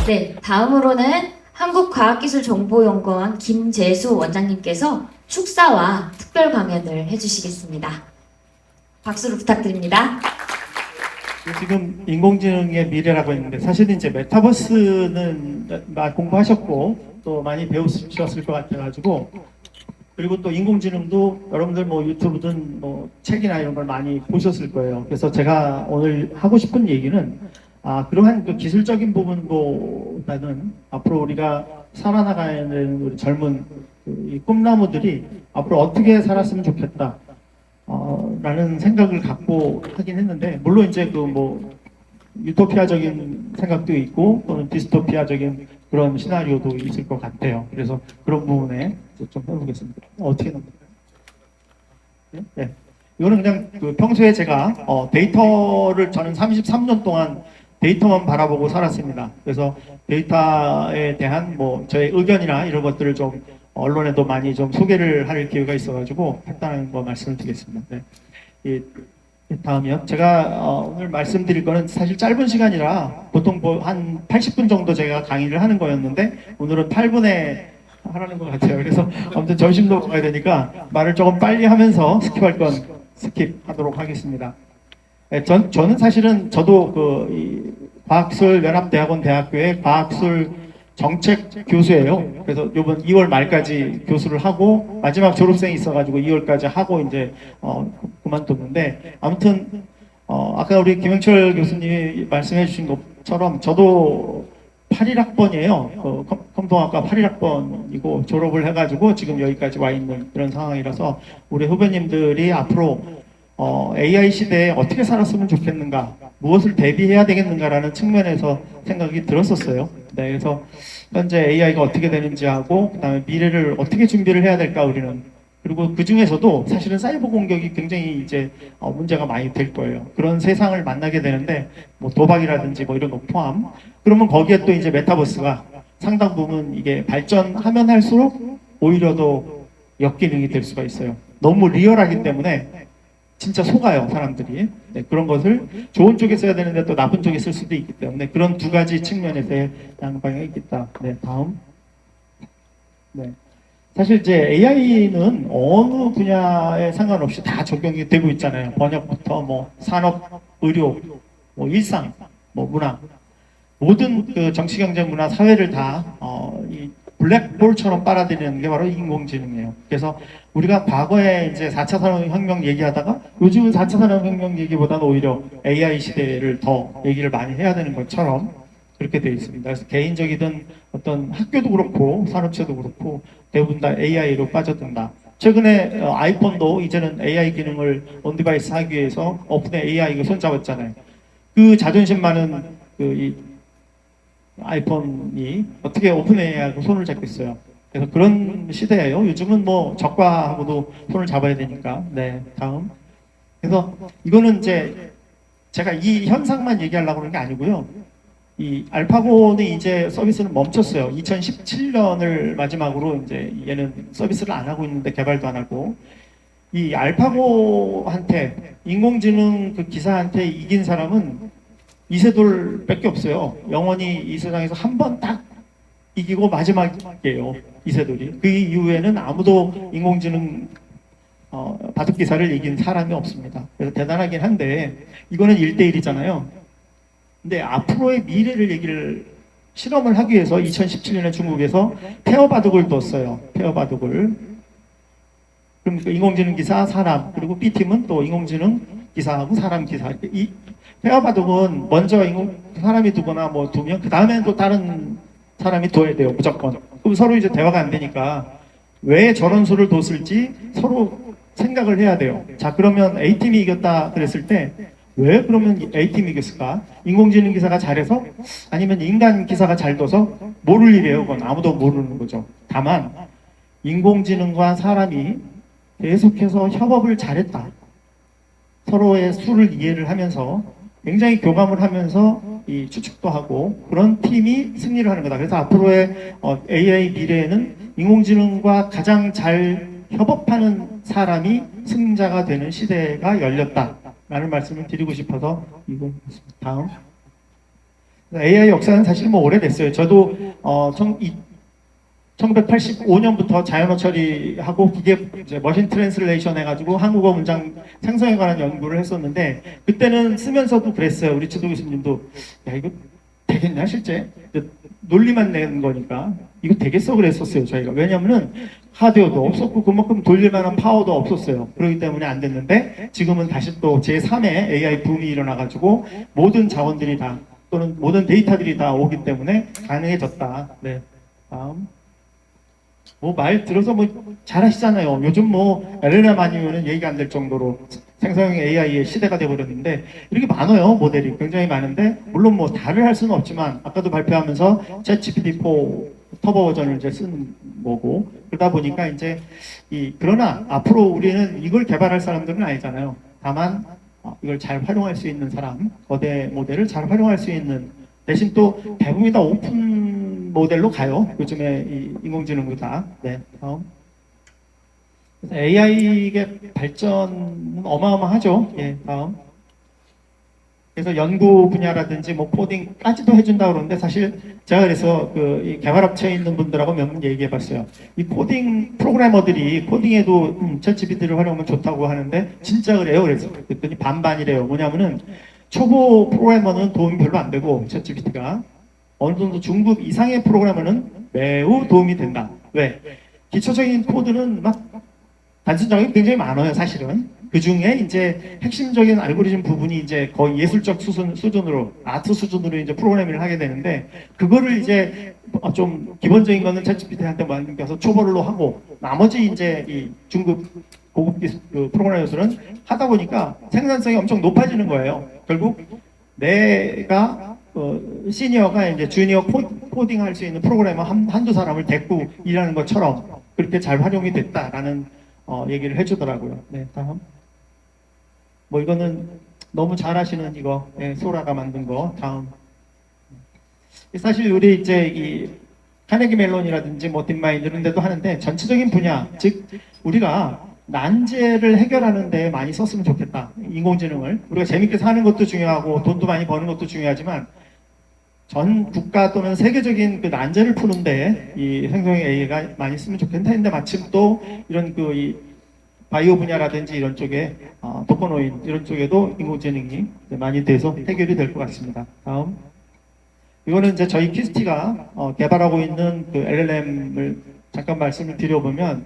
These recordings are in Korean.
네, 다음으로는 한국과학기술정보연구원 김재수 원장님께서 축사와 특별 강연을 해주시겠습니다. 박수를 부탁드립니다. 지금 인공지능의 미래라고 했는데 사실은 이제 메타버스는 많이 공부하셨고 또 많이 배우셨을 것 같아가지고, 그리고 또 인공지능도 여러분들 뭐 유튜브든 뭐 책이나 이런 걸 많이 보셨을 거예요. 그래서 제가 오늘 하고 싶은 얘기는 그러한 그 기술적인 부분보다는 앞으로 우리가 살아나가는 우리 젊은 이 꿈나무들이 앞으로 어떻게 살았으면 좋겠다 라는 생각을 갖고 하긴 했는데, 물론 이제 그 뭐 유토피아적인 생각도 있고 또는 디스토피아적인 그런 시나리오도 있을 것 같아요. 그래서 그런 부분에 좀 해보겠습니다. 어떻게 넘길까요? 네. 이거는 그냥 그 평소에 제가 데이터를 저는 33년 동안 데이터만 바라보고 살았습니다. 그래서 데이터에 대한 뭐 저의 의견이나 이런 것들을 좀 언론에도 많이 좀 소개를 할 기회가 있어가지고 했다는 거 말씀을 드리겠습니다. 네. 다음이요. 제가 오늘 말씀드릴 거는 사실 짧은 시간이라 보통 뭐 한 80분 정도 제가 강의를 하는 거였는데 오늘은 8분에 하라는 것 같아요. 그래서 아무튼 점심도 먹어야 되니까 말을 조금 빨리 하면서 스킵할 건 스킵하도록 하겠습니다. 네, 저는 사실은 저도 이 과학술연합대학원 대학교의 과학술 정책 교수예요. 그래서 이번 2월 말까지 교수를 하고 마지막 졸업생이 있어가지고 2월까지 하고 이제 그만뒀는데, 아무튼 아까 우리 김영철 교수님이 말씀해주신 것처럼 저도 81학번이에요. 컴퓨터학과 81학번이고 졸업을 해가지고 지금 여기까지 와 있는 그런 상황이라서 우리 후배님들이 앞으로 AI 시대에 어떻게 살았으면 좋겠는가, 무엇을 대비해야 되겠는가라는 측면에서 생각이 들었었어요. 네, 그래서 현재 AI가 어떻게 되는지 하고 그다음에 미래를 어떻게 준비를 해야 될까 우리는. 그리고 그 중에서도 사실은 사이버 공격이 굉장히 이제 문제가 많이 될 거예요. 그런 세상을 만나게 되는데 뭐 도박이라든지 뭐 이런 거 포함. 그러면 거기에 또 이제 메타버스가 상당 부분 이게 발전하면 할수록 오히려 더 역기능이 될 수가 있어요. 너무 리얼하기 때문에 진짜 속아요, 사람들이. 네, 그런 것을 좋은 쪽에 써야 되는데 또 나쁜 쪽에 쓸 수도 있기 때문에 그런 두 가지 측면에서의 양방향이 있겠다. 네, 다음. 네. 사실 이제 AI는 어느 분야에 상관없이 다 적용이 되고 있잖아요. 번역부터 뭐 산업, 의료, 뭐 일상, 뭐 문화, 모든 그 정치, 경제, 문화, 사회를 다 이 블랙홀처럼 빨아들이는 게 바로 인공지능이에요. 그래서 우리가 과거에 이제 4차 산업혁명 얘기하다가 요즘은 4차 산업혁명 얘기보다는 오히려 AI 시대를 더 얘기를 많이 해야 되는 것처럼 그렇게 되어 있습니다. 그래서 개인적이든 어떤 학교도 그렇고 산업체도 그렇고 대부분 다 AI로 빠져든다. 최근에 아이폰도 이제는 AI 기능을 온디바이스 하기 위해서 오픈 AI가 손잡았잖아요. 그 자존심 많은 이 아이폰이 어떻게 오픈 AI하고 손을 잡겠어요. 그래서 그런 시대예요. 요즘은 뭐 적과하고도 손을 잡아야 되니까. 네, 다음. 그래서 이거는 이제 제가 이 현상만 얘기하려고 그런 게 아니고요. 이 알파고는 이제 서비스는 멈췄어요. 2017년을 마지막으로 이제 얘는 서비스를 안 하고 있는데 개발도 안 하고, 이 알파고한테 인공지능 그 기사한테 이긴 사람은 이세돌밖에 없어요. 영원히 이 세상에서 한 번 딱 이기고 마지막이에요, 이세돌이. 그 이후에는 아무도 인공지능 바둑 기사를 이긴 사람이 없습니다. 그래서 대단하긴 한데 이거는 1대1이잖아요. 근데 앞으로의 미래를 실험을 하기 위해서 2017년에 중국에서 페어 바둑을 뒀어요. 페어 바둑을. 그럼 그 인공지능 기사, 사람, 그리고 B팀은 또 인공지능 기사하고 사람 기사. 이 페어 바둑은 먼저 사람이 두거나 뭐 두면 그 다음에는 또 다른 사람이 둬야 돼요, 무조건. 그럼 서로 이제 대화가 안 되니까 왜 저런 수를 뒀을지 서로 생각을 해야 돼요. 자, 그러면 A팀이 이겼다 그랬을 때 왜 그러면 A팀이 이겼을까? 인공지능 기사가 잘해서? 아니면 인간 기사가 잘 둬서? 모를 일이에요. 그건 아무도 모르는 거죠. 다만 인공지능과 사람이 계속해서 협업을 잘했다. 서로의 수를 이해를 하면서 굉장히 교감을 하면서 이 추측도 하고 그런 팀이 승리를 하는 거다. 그래서 앞으로의 AI 미래에는 인공지능과 가장 잘 협업하는 사람이 승자가 되는 시대가 열렸다라는 말씀을 드리고 싶어서 이거 다음. AI 역사는 사실 뭐 오래됐어요. 저도 1985년부터 자연어 처리하고 기계 이제 머신 트랜슬레이션 해가지고 한국어 문장 생성에 관한 연구를 했었는데 그때는 쓰면서도 그랬어요. 우리 지도 교수님도 야 이거 되겠냐 실제 논리만 내는 거니까 이거 되겠어 그랬었어요 저희가. 왜냐면은 하드웨어도 없었고 그만큼 돌릴 만한 파워도 없었어요. 그렇기 때문에 안 됐는데 지금은 다시 또 제3의 AI 붐이 일어나가지고 모든 자원들이 다 또는 모든 데이터들이 다 오기 때문에 가능해졌다. 네. 다음. 뭐 말 들어서 뭐 잘하시잖아요. 요즘 뭐 LLM 아니면은 얘기가 안 될 정도로 생성형 AI의 시대가 돼버렸는데 이렇게 많아요. 모델이 굉장히 많은데 물론 뭐 다를 할 수는 없지만 아까도 발표하면서 챗GPT4 터보 버전을 이제 쓰는 거고 그러다 보니까 이제 그러나 앞으로 우리는 이걸 개발할 사람들은 아니잖아요. 다만 이걸 잘 활용할 수 있는 사람, 거대 모델을 잘 활용할 수 있는 대신 또 대부분이 다 오픈 모델로 가요. 요즘에 이 인공지능도 다. 네, 다음. AI의 발전은 어마어마하죠. 예, 다음. 그래서 연구 분야라든지 뭐 코딩까지도 해준다고 그러는데 사실 제가 그래서 이 개발업체에 있는 분들하고 몇 번 얘기해 봤어요. 이 코딩 프로그래머들이 코딩에도 챗GPT를 활용하면 좋다고 하는데 진짜 그래요. 그래서 그랬더니 반반이래요. 뭐냐면은 초보 프로그래머는 도움이 별로 안 되고 챗GPT가 어느 정도 중급 이상의 프로그래머는 매우 도움이 된다. 왜? 기초적인 코드는 막 단순 작업이 굉장히 많아요, 사실은. 그 중에 이제 핵심적인 알고리즘 부분이 이제 거의 예술적 수준으로, 아트 수준으로 이제 프로그래밍을 하게 되는데, 그거를 이제 좀 기본적인 거는 챗GPT한테 맡겨서 초벌로 하고, 나머지 이제 이 중급, 고급 기술, 프로그래밍 요소는 하다 보니까 생산성이 엄청 높아지는 거예요. 결국 내가 시니어가 이제 주니어 코딩 할 수 있는 프로그래머 한두 사람을 데리고 일하는 것처럼 그렇게 잘 활용이 됐다라는 얘기를 해주더라고요. 네, 다음. 뭐 이거는 너무 잘하시는 이거 소라가 만든 거. 다음. 사실 우리 이제 이 카네기 멜론이라든지 뭐 딥마인드 이런 데도 하는데 전체적인 분야, 즉 우리가 난제를 해결하는 데 많이 썼으면 좋겠다. 인공지능을. 우리가 재밌게 사는 것도 중요하고 돈도 많이 버는 것도 중요하지만 전 국가 또는 세계적인 그 난제를 푸는데 이 생성형 AI가 많이 쓰면 좋겠다 했는데 마침 또 이런 이 바이오 분야라든지 이런 쪽에 독거노인 이런 쪽에도 인공지능이 많이 돼서 해결이 될 것 같습니다. 다음. 이거는 이제 저희 퀴스티가 개발하고 있는 그 LLM을 잠깐 말씀을 드려보면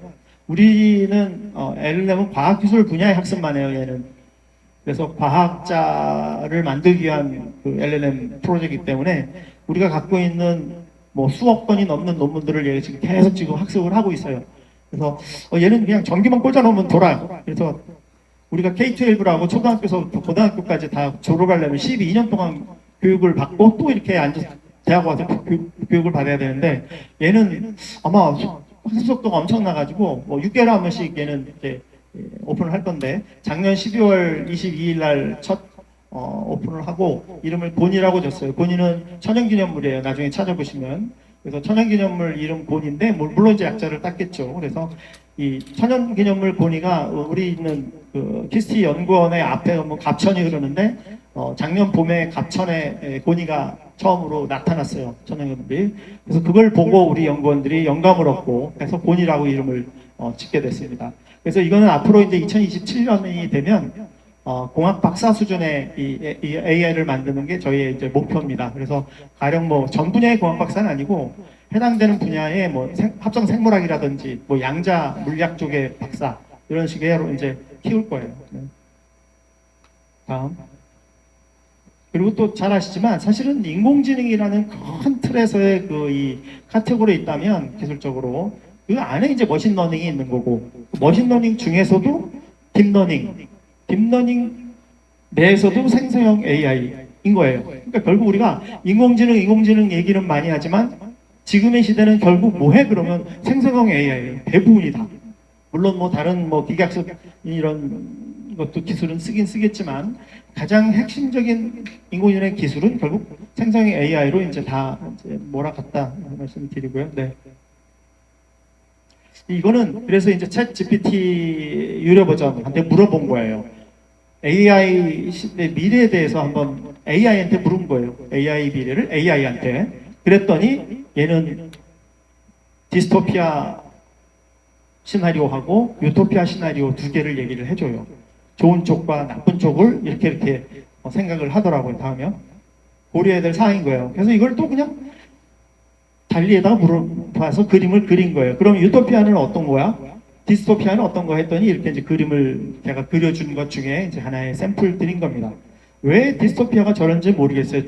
우리는 LLM은 과학기술 분야의 학습만 해요. 얘는. 그래서 과학자를 만들기 위한 그 LLM 프로젝트이기 때문에 우리가 갖고 있는 뭐 수억 건이 넘는 논문들을 얘가 지금 계속 지금 학습을 하고 있어요. 그래서 얘는 그냥 전기만 꽂아놓으면 돌아요. 그래서 우리가 K-12라고 초등학교에서 고등학교까지 다 졸업하려면 12년 동안 교육을 받고 또 이렇게 앉아서 대학 와서 교육을 받아야 되는데 얘는 아마 학습 속도가 엄청나가지고 뭐 6개월에 한 번씩 얘는 이제 오픈을 할 건데 작년 12월 22일 날 첫 오픈을 하고 이름을 곤이라고 줬어요. 곤이는 천연기념물이에요. 나중에 찾아보시면. 그래서 천연기념물 이름 곤인데 물론 이제 약자를 땄겠죠. 그래서 이 천연기념물 곤이가 우리 있는 그 키스티 연구원의 앞에 뭐 갑천이 흐르는데 작년 봄에 갑천에 곤이가 처음으로 나타났어요. 천연기념물이. 그래서 그걸 보고 우리 연구원들이 영감을 얻고 해서 곤이라고 이름을 짓게 됐습니다. 그래서 이거는 앞으로 이제 2027년이 되면 공학 박사 수준의 이 AI를 만드는 게 저희의 이제 목표입니다. 그래서 가령 뭐 전 분야의 공학 박사는 아니고 해당되는 분야의 뭐 합성 생물학이라든지 뭐 양자 물리학 쪽의 박사 이런 식으로 이제 키울 거예요. 네. 다음. 그리고 또 잘 아시지만 사실은 인공지능이라는 큰 틀에서의 이 카테고리에 있다면 기술적으로 그 안에 이제 머신러닝이 있는 거고 머신러닝 중에서도 딥러닝 내에서도 생성형 AI인 거예요. 그러니까 결국 우리가 인공지능 얘기는 많이 하지만 지금의 시대는 결국 뭐해 그러면 생성형 AI 대부분이 다. 물론 뭐 다른 뭐 기계학습 이런 것도 기술은 쓰긴 쓰겠지만 가장 핵심적인 인공지능의 기술은 결국 생성형 AI로 이제 다 이제 몰아갔다 말씀드리고요. 네. 이거는 그래서 이제 챗 GPT 유료 버전한테 물어본 거예요. AI 시대 미래에 대해서 한번 AI한테 물은 거예요. AI 미래를 AI한테. 그랬더니 얘는 디스토피아 시나리오하고 유토피아 시나리오 두 개를 얘기를 해줘요. 좋은 쪽과 나쁜 쪽을 이렇게 생각을 하더라고요. 다음에 고려해야 될 사항인 거예요. 그래서 이걸 또 그냥 달리에다가 물어봐서 그림을 그린 거예요. 그럼 유토피아는 어떤 거야? 디스토피아는 어떤 거 했더니 이렇게 이제 그림을 제가 그려준 것 중에 이제 하나의 샘플들인 겁니다. 왜 디스토피아가 저런지 모르겠어요.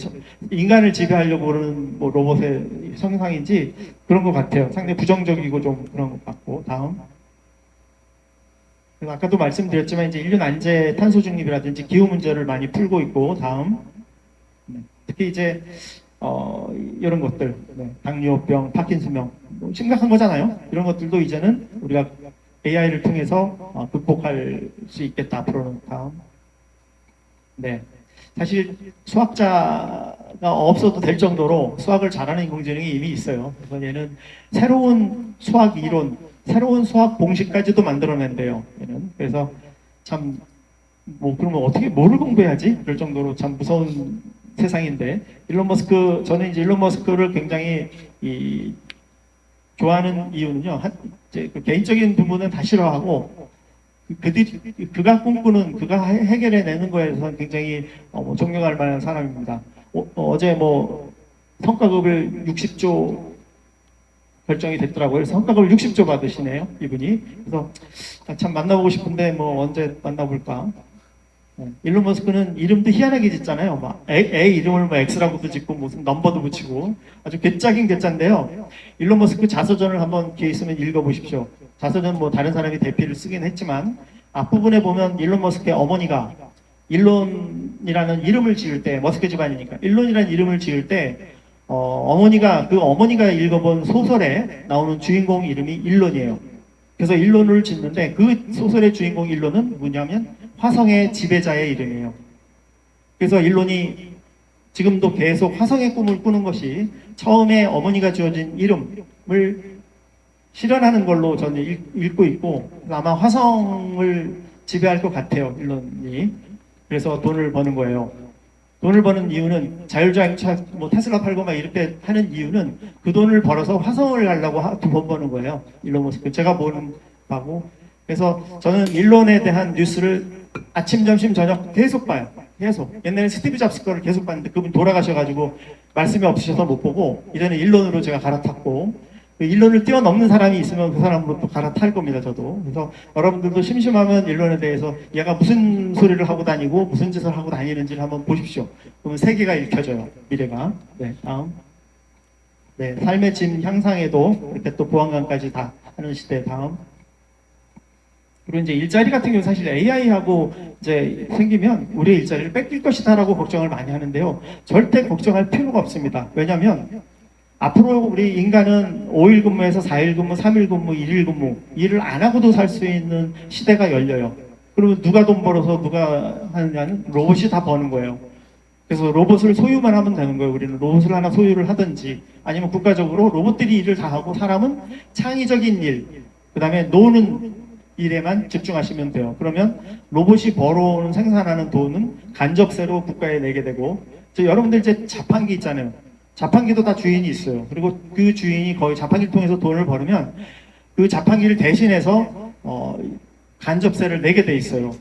인간을 지배하려고 그러는 뭐 로봇의 형상인지 그런 것 같아요. 상당히 부정적이고 좀 그런 것 같고. 다음. 그래서 아까도 말씀드렸지만 이제 인류 난제 탄소 중립이라든지 기후 문제를 많이 풀고 있고. 다음. 특히 이제 이런 것들, 당뇨병, 파킨슨병 심각한 거잖아요. 이런 것들도 이제는 우리가 AI를 통해서 극복할 수 있겠다. 앞으로는. 다음. 네. 사실 수학자가 없어도 될 정도로 수학을 잘하는 인공지능이 이미 있어요. 그래서 얘는 새로운 수학 이론, 새로운 수학 공식까지도 만들어낸대요. 얘는. 그래서 참 뭐 그러면 어떻게 뭐를 공부해야지? 그럴 정도로 참 무서운 세상인데 저는 이제 일론 머스크를 굉장히 좋아하는 이유는요. 이제 그 개인적인 부분은 다 싫어하고 그가 꿈꾸는, 그가 해결해내는 거에 대해서 굉장히 존경할 만한 사람입니다. 어제 성과급을 60조 결정이 됐더라고요. 그래서 성과급을 60조 받으시네요, 이분이. 그래서 참 만나보고 싶은데 언제 만나볼까. 일론 머스크는 이름도 희한하게 짓잖아요. 애 이름을 X라고도 짓고 무슨 넘버도 붙이고 아주 괴짜긴 괴짜인데요. 일론 머스크 자서전을 한번 기회 있으면 읽어보십시오. 자서전 다른 사람이 대피를 쓰긴 했지만 앞부분에 보면 일론 머스크의 어머니가 일론이라는 이름을 지을 때, 머스크 집안이니까 일론이라는 이름을 지을 때 어머니가 읽어본 소설에 나오는 주인공 이름이 일론이에요. 그래서 일론을 짓는데 그 소설의 주인공 일론은 뭐냐면 화성의 지배자의 이름이에요. 그래서 일론이 지금도 계속 화성의 꿈을 꾸는 것이 처음에 어머니가 지어진 이름을 실현하는 걸로 저는 읽고 있고 아마 화성을 지배할 것 같아요. 일론이. 그래서 돈을 버는 거예요. 돈을 버는 이유는 자율주행차 테슬라 팔고 막 이렇게 하는 이유는 그 돈을 벌어서 화성을 가려고 돈 버는 거예요. 일론 머스크. 제가 보는 바고. 그래서 저는 일론에 대한 뉴스를 아침, 점심, 저녁 계속 봐요. 계속. 옛날에 스티브 잡스 거를 계속 봤는데 그분 돌아가셔가지고 말씀이 없으셔서 못 보고 이제는 일론으로 제가 갈아탔고 그 일론을 뛰어넘는 사람이 있으면 그 사람으로 또 갈아탈 겁니다. 저도. 그래서 여러분들도 심심하면 일론에 대해서 얘가 무슨 소리를 하고 다니고 무슨 짓을 하고 다니는지를 한번 보십시오. 그러면 세계가 읽혀져요. 미래가. 네, 다음. 네, 삶의 질 향상에도 이렇게 또 보안관까지 다 하는 시대. 다음. 그리고 이제 일자리 같은 경우 사실 AI하고 이제 생기면 우리의 일자리를 뺏길 것이다라고 걱정을 많이 하는데요. 절대 걱정할 필요가 없습니다. 왜냐하면 앞으로 우리 인간은 5일 근무에서 4일 근무, 3일 근무, 1일 근무 일을 안 하고도 살 수 있는 시대가 열려요. 그러면 누가 돈 벌어서 누가 하느냐는 로봇이 다 버는 거예요. 그래서 로봇을 소유만 하면 되는 거예요. 우리는 로봇을 하나 소유를 하든지 아니면 국가적으로 로봇들이 일을 다 하고 사람은 창의적인 일, 그 다음에 노는 일에만 집중하시면 돼요. 그러면 로봇이 벌어오는 생산하는 돈은 간접세로 국가에 내게 되고 여러분들 이제 자판기 있잖아요. 자판기도 다 주인이 있어요. 그리고 그 주인이 거의 자판기를 통해서 돈을 벌으면 그 자판기를 대신해서 간접세를 내게 돼 있어요.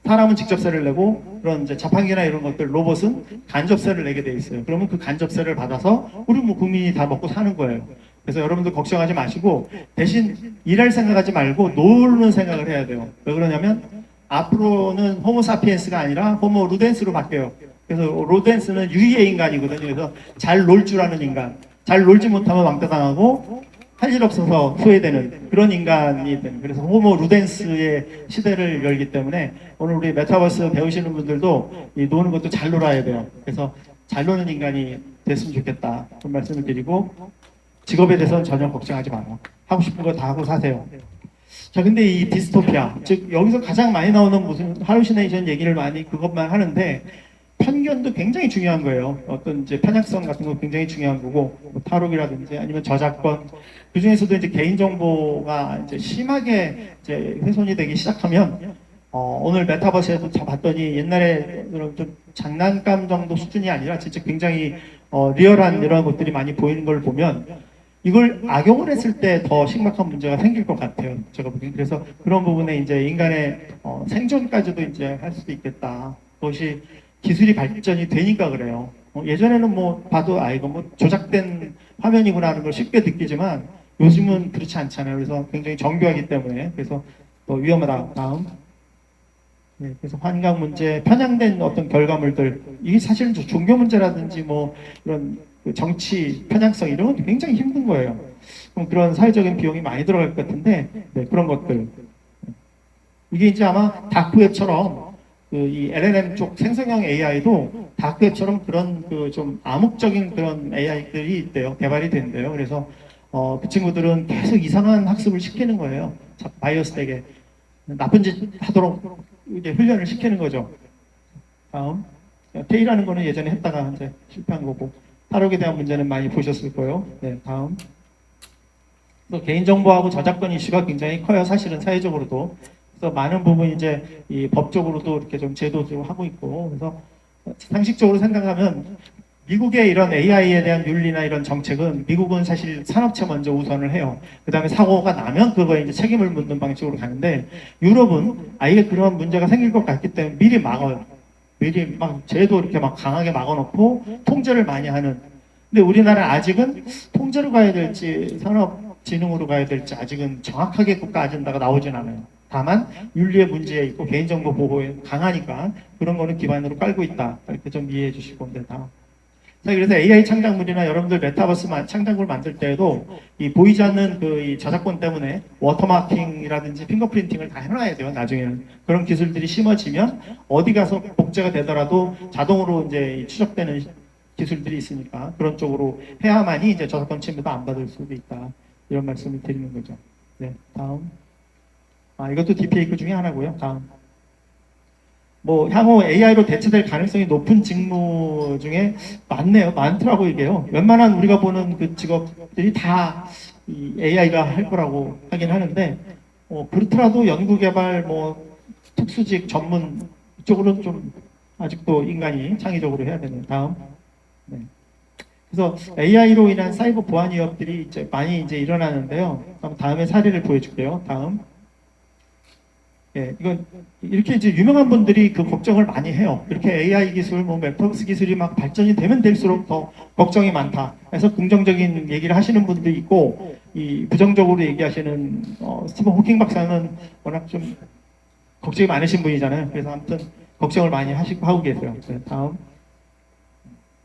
사람은 직접세를 내고 그런 이제 자판기나 이런 것들 로봇은 간접세를 내게 돼 있어요. 그러면 그 간접세를 받아서 우리 국민이 다 먹고 사는 거예요. 그래서 여러분들 걱정하지 마시고 대신 일할 생각하지 말고 노는 생각을 해야 돼요. 왜 그러냐면 앞으로는 호모 사피엔스가 아니라 호모 루덴스로 바뀌어요. 그래서 루덴스는 유희의 인간이거든요. 그래서 잘 놀 줄 아는 인간, 잘 놀지 못하면 왕따당하고 할 일 없어서 소외되는 그런 인간이 되는. 그래서 호모 루덴스의 시대를 열기 때문에 오늘 우리 메타버스 배우시는 분들도 이 노는 것도 잘 놀아야 돼요. 그래서 잘 노는 인간이 됐으면 좋겠다 그런 말씀을 드리고 직업에 대해서는 전혀 걱정하지 마요. 하고 싶은 거 다 하고 사세요. 자, 근데 이 디스토피아, 즉 여기서 가장 많이 나오는 무슨 할루시네이션 얘기를 많이 그것만 하는데 편견도 굉장히 중요한 거예요. 어떤 이제 편향성 같은 거 굉장히 중요한 거고 탈옥이라든지 아니면 저작권 그 중에서도 이제 개인정보가 이제 심하게 이제 훼손이 되기 시작하면 오늘 메타버스에서 봤더니 옛날에 그런 좀 장난감 정도 수준이 아니라 진짜 굉장히 리얼한 이런 것들이 많이 보이는 걸 보면 이걸 악용을 했을 때 더 심각한 문제가 생길 것 같아요. 제가 보기엔. 그래서 그런 부분에 이제 인간의 생존까지도 이제 할 수도 있겠다. 그것이 기술이 발전이 되니까 그래요. 예전에는 뭐 봐도 이거 뭐 조작된 화면이구나 하는 걸 쉽게 느끼지만 요즘은 그렇지 않잖아요. 그래서 굉장히 정교하기 때문에 그래서 또 위험하다. 다음. 네, 그래서 환경 문제, 편향된 어떤 결과물들, 이게 사실은 종교 문제라든지 뭐 이런 그 정치 편향성 이런 건 굉장히 힘든 거예요. 그럼 그런 사회적인 비용이 많이 들어갈 것 같은데, 네, 그런 것들. 이게 이제 아마 다크웹처럼 그 이 LLM 쪽 생성형 AI도 다크웹처럼 그런 그 좀 암묵적인 그런 AI들이 있대요. 개발이 된대요. 그래서 그 친구들은 계속 이상한 학습을 시키는 거예요. 바이어스에게 나쁜 짓 하도록 이제 훈련을 시키는 거죠. 다음. 테이라는 거는 예전에 했다가 이제 실패한 거고, 탈옥에 대한 문제는 많이 보셨을 거예요. 네, 다음. 또 개인정보하고 저작권 이슈가 굉장히 커요. 사실은 사회적으로도. 그래서 많은 부분 이제 이 법적으로도 이렇게 좀 제도적으로 하고 있고, 그래서 상식적으로 생각하면 미국의 이런 AI에 대한 윤리나 이런 정책은 미국은 사실 산업체 먼저 우선을 해요. 그 다음에 사고가 나면 그거에 이제 책임을 묻는 방식으로 가는데 유럽은 아예 그런 문제가 생길 것 같기 때문에 미리 막아요. 미리 막 제도 이렇게 막 강하게 막아놓고 통제를 많이 하는. 근데 우리나라는 아직은 통제로 가야 될지 산업진흥으로 가야 될지 아직은 정확하게 국가 아젠다가 나오진 않아요. 다만 윤리의 문제에 있고 개인정보 보호에 강하니까 그런 거는 기반으로 깔고 있다. 이렇게 좀 이해해 주시고 네, 다음. 자, 그래서 AI 창작물이나 여러분들 메타버스 창작물 만들 때에도 이 보이지 않는 그 이 저작권 때문에 워터마킹이라든지 핑거프린팅을 다 해놔야 돼요. 나중에는 그런 기술들이 심어지면 어디 가서 복제가 되더라도 자동으로 이제 추적되는 기술들이 있으니까 그런 쪽으로 해야만이 이제 저작권 침해도 안 받을 수도 있다. 이런 말씀을 드리는 거죠. 네, 다음. 이것도 딥페이크 중에 하나고요. 다음. 뭐 향후 AI로 대체될 가능성이 높은 직무 중에 많더라고 이게요. 웬만한 우리가 보는 그 직업들이 다 이 AI가 할 거라고 하긴 하는데 그렇더라도 연구개발 뭐 특수직 전문 이쪽으로는 좀 아직도 인간이 창의적으로 해야 되는 다음. 네. 그래서 AI로 인한 사이버 보안 위협들이 이제 많이 이제 일어나는데요. 다음에 사례를 보여줄게요. 다음. 예, 이건 이렇게 이제 유명한 분들이 그 걱정을 많이 해요. 이렇게 AI 기술, 뭐 메타버스 기술이 막 발전이 되면 될수록 더 걱정이 많다. 그래서 긍정적인 얘기를 하시는 분도 있고, 이 부정적으로 얘기하시는 스티븐 호킹 박사는 워낙 좀 걱정이 많으신 분이잖아요. 그래서 아무튼 걱정을 많이 하고 계세요. 네, 다음.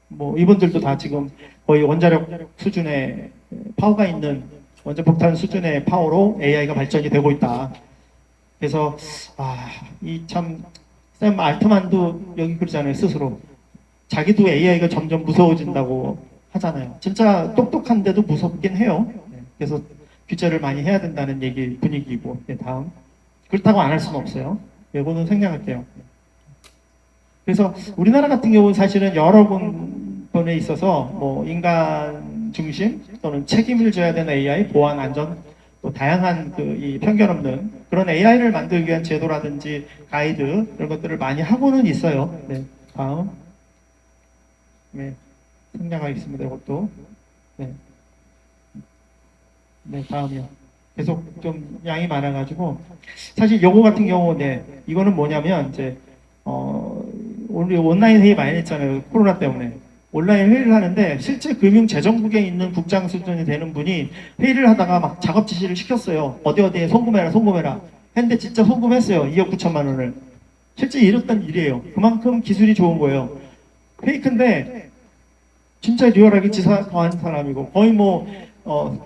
뭐 이분들도 다 지금 거의 원자력 수준의 파워가 있는 원자 폭탄 수준의 파워로 AI가 발전이 되고 있다. 그래서 이 참 샘 알트만도 여기 그러잖아요. 스스로 자기도 AI가 점점 무서워진다고 하잖아요. 진짜 똑똑한데도 무섭긴 해요. 그래서 규제를 많이 해야 된다는 얘기 분위기고. 네, 다음. 그렇다고 안 할 수는 없어요. 이거는 생략할게요. 그래서 우리나라 같은 경우는 사실은 여러 부분에 있어서 뭐 인간 중심 또는 책임을 져야 되는 AI, 보안, 안전 또 다양한 그 이 편견 없는 그런 AI를 만들기 위한 제도라든지 가이드 이런 것들을 많이 하고는 있어요. 네, 다음. 네, 생략하겠습니다. 이것도. 네, 네, 다음이요. 계속 좀 양이 많아가지고 사실 요거 같은 경우, 네, 이거는 뭐냐면 이제 우리 온라인 회의 많이 했잖아요. 코로나 때문에. 온라인 회의를 하는데 실제 금융재정국에 있는 국장 수준이 되는 분이 회의를 하다가 막 작업 지시를 시켰어요. 어디에 송금해라. 했는데 진짜 송금했어요. 2억 9천만 원을. 실제 이랬던 일이에요. 그만큼 기술이 좋은 거예요. 페이크인데 진짜 리얼하게 지사한 사람이고 거의 뭐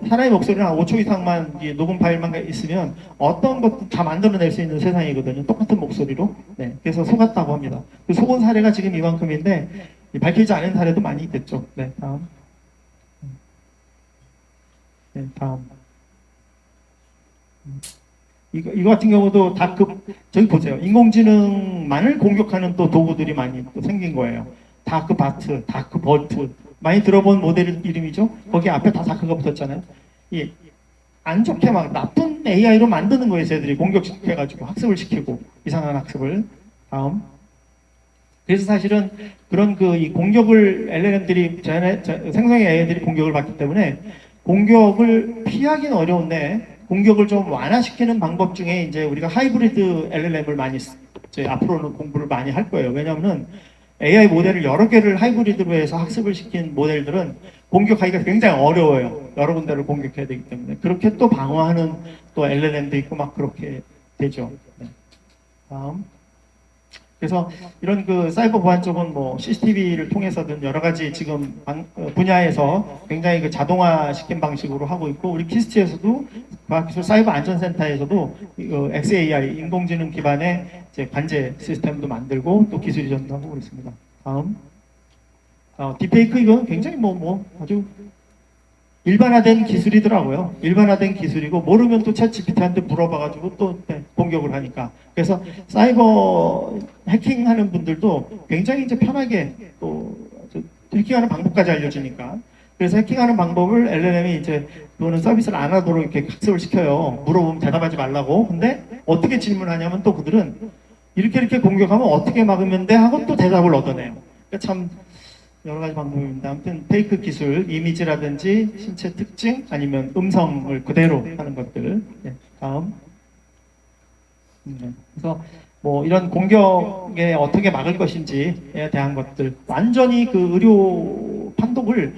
사람의 목소리는 한 5초 이상만 녹음 파일만 있으면 어떤 것도 다 만들어낼 수 있는 세상이거든요. 똑같은 목소리로. 네, 그래서 속았다고 합니다. 그 속은 사례가 지금 이만큼인데 밝히지 않은 사례도 많이 있겠죠. 네, 다음. 네, 다음. 이거 같은 경우도 다 저기 보세요. 인공지능만을 공격하는 또 도구들이 많이 또 생긴 거예요. 다크바트, 다크버트. 많이 들어본 모델 이름이죠? 거기 앞에 다 다크가 붙었잖아요. 이 안 좋게 막 나쁜 AI로 만드는 거예요. 쟤들이 공격시켜가지고 학습을 시키고 이상한 학습을. 다음. 그래서 사실은 그런 그 이 공격을 LLM들이 생성의 AI들이 공격을 받기 때문에 공격을 피하기는 어려운데 공격을 좀 완화시키는 방법 중에 이제 우리가 하이브리드 LLM을 많이 이제 앞으로는 공부를 많이 할 거예요. 왜냐하면 AI 모델을 여러 개를 하이브리드로 해서 학습을 시킨 모델들은 공격하기가 굉장히 어려워요. 여러 군데를 공격해야 되기 때문에. 그렇게 또 방어하는 또 LLM도 있고 막 그렇게 되죠. 네. 다음. 그래서 이런 그 사이버 보안 쪽은 뭐 CCTV를 통해서든 여러 가지 지금 분야에서 굉장히 그 자동화 시킨 방식으로 하고 있고, 우리 키스트에서도 과학기술 사이버 안전센터에서도 XAI 인공지능 기반의 이제 관제 시스템도 만들고 또 기술 이전도 하고 그렇습니다. 다음. 딥페이크 이건 굉장히 아주 일반화된 기술이더라고요. 일반화된 기술이고 모르면 또 챗GPT한테 물어봐가지고 또 공격을 하니까. 그래서 사이버 해킹하는 분들도 굉장히 이제 편하게 또 해킹하는 방법까지 알려주니까. 그래서 해킹하는 방법을 LLM이 이제 그거는 서비스를 안 하도록 이렇게 학습을 시켜요. 물어보면 대답하지 말라고. 근데 어떻게 질문하냐면 또 그들은 이렇게 공격하면 어떻게 막으면 돼? 하고 또 대답을 얻어내요. 그러니까 참 여러 가지 방법입니다. 아무튼 페이크 기술, 이미지라든지 신체 특징 아니면 음성을 그대로 하는 것들. 네, 다음. 그래서 뭐 이런 공격에 어떻게 막을 것인지에 대한 것들. 완전히 그 의료 판독을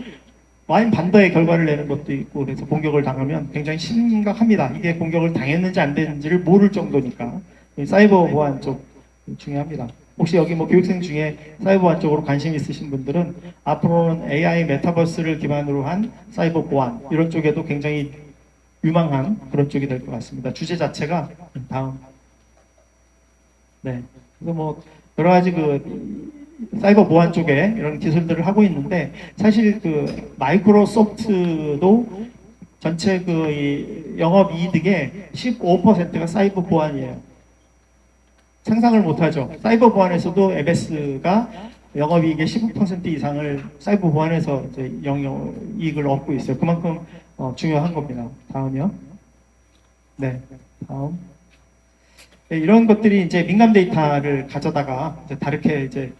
와인 반더의 결과를 내는 것도 있고, 그래서 공격을 당하면 굉장히 심각합니다. 이게 공격을 당했는지 안 됐는지를 모를 정도니까. 사이버 보안 쪽 중요합니다. 혹시 여기 뭐 교육생 중에 사이버 보안 쪽으로 관심 있으신 분들은 앞으로는 AI 메타버스를 기반으로 한 사이버 보안 이런 쪽에도 굉장히 유망한 그런 쪽이 될 것 같습니다. 주제 자체가 다음. 네. 그래서 뭐 여러 가지 그 사이버 보안 쪽에 이런 기술들을 하고 있는데, 사실 그 마이크로소프트도 전체 그 이 영업 이득의 15%가 사이버 보안이에요. 상상을 못하죠. 사이버 보안에서도 에베스가 영업이익의 15% 이상을 사이버 보안에서 이제 영업이익을 얻고 있어요. 그만큼 중요한 겁니다. 다음이요. 네, 다음. 네, 이런 것들이 이제 민감 데이터를 가져다가 이제 다르게 이제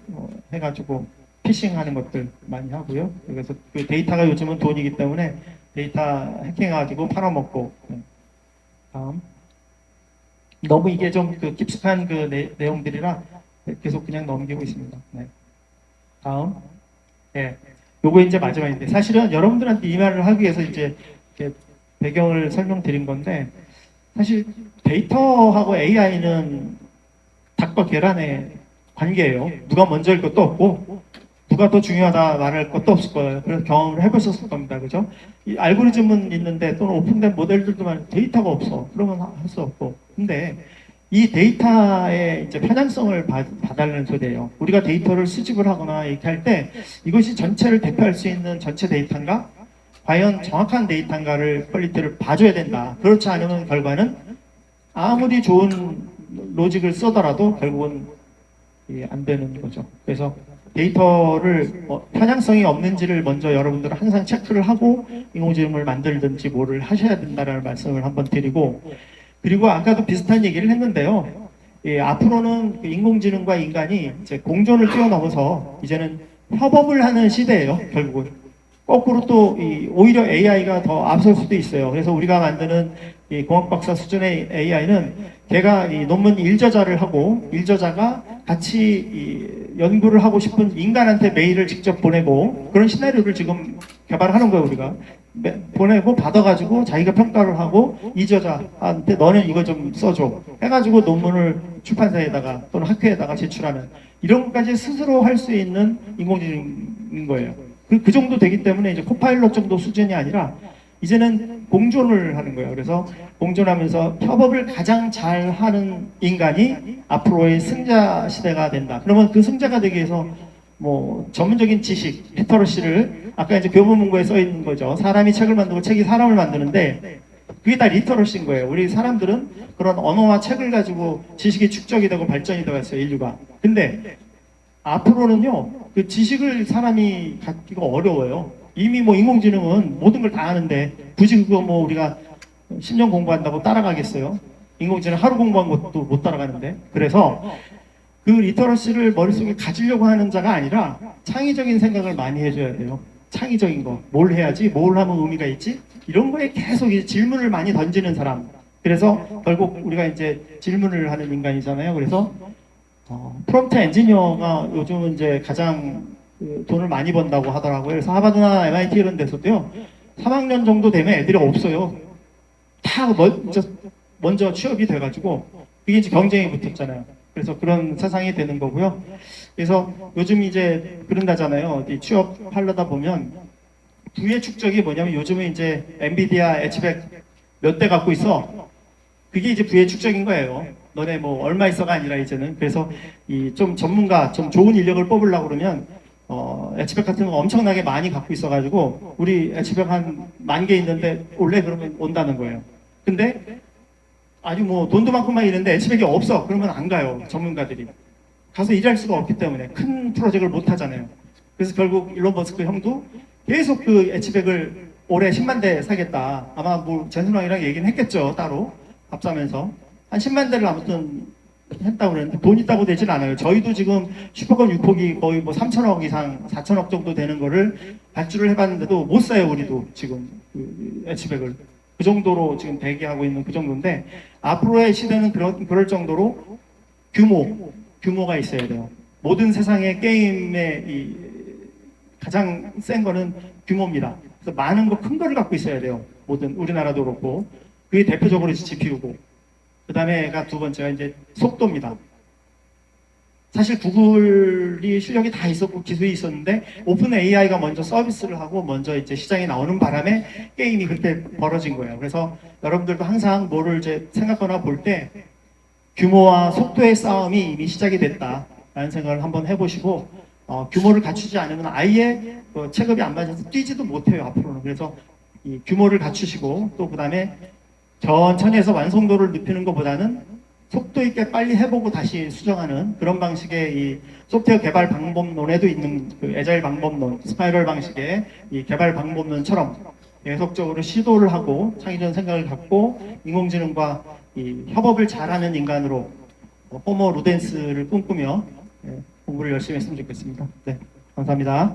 해가지고 피싱하는 것들 많이 하고요. 그래서 그 데이터가 요즘은 돈이기 때문에 데이터 해킹해가지고 팔아먹고. 네. 다음. 너무 이게 좀 그 깊숙한 그 내용들이라 계속 그냥 넘기고 있습니다. 네. 다음. 네. 요거 이제 마지막인데, 사실은 여러분들한테 이 말을 하기 위해서 이제 배경을 설명드린 건데, 사실 데이터하고 AI는 닭과 계란의 관계예요. 누가 먼저일 것도 없고 누가 더 중요하다 말할 것도 없을 거예요. 그래서 경험을 해보셨을 겁니다. 그죠? 이 알고리즘은 있는데 또는 오픈된 모델들도 많은데 데이터가 없어. 그러면 할 수 없고. 근데 이 데이터의 이제 편향성을 봐달라는 소리예요. 우리가 데이터를 수집을 하거나 이렇게 할 때 이것이 전체를 대표할 수 있는 전체 데이터인가? 과연 정확한 데이터인가를 퀄리티를 봐줘야 된다. 그렇지 않으면 결과는 아무리 좋은 로직을 쓰더라도 결국은 안 되는 거죠. 그래서 데이터를 편향성이 없는지를 먼저 여러분들은 항상 체크를 하고 인공지능을 만들든지 뭐를 하셔야 된다는 말씀을 한번 드리고, 그리고 아까도 비슷한 얘기를 했는데요. 앞으로는 인공지능과 인간이 이제 공존을 뛰어넘어서 이제는 협업을 하는 시대예요. 결국은 거꾸로 또 오히려 AI가 더 앞설 수도 있어요. 그래서 우리가 만드는 이 공학박사 수준의 AI는 걔가 이 논문 일저자를 하고 일저자가 같이 연구를 하고 싶은 인간한테 메일을 직접 보내고, 그런 시나리오를 지금 개발하는 거예요. 우리가 보내고 받아가지고 자기가 평가를 하고 이저자한테 너는 이거 좀 써줘 해가지고 논문을 출판사에다가 또는 학회에다가 제출하는, 이런 것까지 스스로 할 수 있는 인공지능인 거예요. 그 정도 되기 때문에 이제 코파일럿 정도 수준이 아니라 이제는 공존을 하는 거예요. 그래서 공존하면서 협업을 가장 잘하는 인간이 앞으로의 승자 시대가 된다. 그러면 그 승자가 되기 위해서 뭐 전문적인 지식, 리터러시를 아까 이제 교보문고에 써 있는 거죠. 사람이 책을 만들고 책이 사람을 만드는데 그게 다 리터러시인 거예요. 우리 사람들은 그런 언어와 책을 가지고 지식이 축적이 되고 발전이 되고 있어요, 인류가. 근데 앞으로는요, 그 지식을 사람이 갖기가 어려워요. 이미 뭐 인공지능은 모든 걸 다 아는데 굳이 그거 뭐 우리가 10년 공부한다고 따라가겠어요? 인공지능 하루 공부한 것도 못 따라가는데. 그래서 그 리터러시를 머릿속에 가지려고 하는 자가 아니라 창의적인 생각을 많이 해줘야 돼요. 창의적인 거. 뭘 해야지? 뭘 하면 의미가 있지? 이런 거에 계속 이제 질문을 많이 던지는 사람. 그래서 결국 우리가 이제 질문을 하는 인간이잖아요. 그래서 프롬프트 엔지니어가 요즘은 이제 가장 돈을 많이 번다고 하더라고요. 그래서 하버드나 MIT 이런 데서도요, 3학년 정도 되면 애들이 없어요. 다 먼저 취업이 돼가지고 그게 이제 경쟁이 붙었잖아요. 그래서 그런 세상이 되는 거고요. 그래서 요즘 이제 그런다잖아요. 취업하려다 보면 부의 축적이 뭐냐면 요즘은 이제 엔비디아 H100 몇 대 갖고 있어. 그게 이제 부의 축적인 거예요. 너네 뭐 얼마 있어가 아니라 이제는. 그래서 이 좀 전문가, 좀 좋은 인력을 뽑으려고 그러면 H100 같은 거 엄청나게 많이 갖고 있어가지고 우리 H100 한 10,000개 있는데 올래? 그러면 온다는 거예요. 근데 아주 뭐 돈도 많고 막 이런데 H100이 없어. 그러면 안 가요. 전문가들이. 가서 일할 수가 없기 때문에 큰 프로젝트를 못 하잖아요. 그래서 결국 일론 머스크 형도 계속 그 H100을 올해 10만 대 사겠다. 아마 뭐 젠슨왕이랑 얘기는 했겠죠. 따로 밥 사면서 한 10만 대를 아무튼 했다고 그랬는데 돈 있다고 되진 않아요. 저희도 지금 슈퍼컴 6폭이 거의 뭐 3천억 이상 4천억 정도 되는 거를 발주를 해봤는데도 못 사요. 우리도 지금 그 H100을 그 정도로 지금 대기하고 있는 그 정도인데 앞으로의 시대는 그럴 정도로 규모가 있어야 돼요. 모든 세상의 게임의 이 가장 센 거는 규모입니다. 그래서 많은 거 큰 거를 갖고 있어야 돼요. 모든 우리나라도 그렇고 그게 대표적으로 GPU고 그 다음에가 두 번째가 이제 속도입니다. 사실 구글이 실력이 다 있었고 기술이 있었는데 오픈 AI가 먼저 서비스를 하고 먼저 이제 시장에 나오는 바람에 게임이 그렇게 벌어진 거예요. 그래서 여러분들도 항상 뭐를 이제 생각하거나 볼 때 규모와 속도의 싸움이 이미 시작이 됐다라는 생각을 한번 해보시고 규모를 갖추지 않으면 아예 체급이 안 맞아서 뛰지도 못해요 앞으로는. 그래서 이 규모를 갖추시고 또 그 다음에 천천히 해서 완성도를 높이는 것보다는 속도 있게 빨리 해보고 다시 수정하는 그런 방식의 이 소프트웨어 개발 방법론에도 있는 그 애자일 방법론, 스파이럴 방식의 이 개발 방법론처럼 계속적으로 시도를 하고 창의적인 생각을 갖고 인공지능과 이 협업을 잘하는 인간으로 호모 루덴스를 꿈꾸며 공부를 열심히 했으면 좋겠습니다. 네, 감사합니다.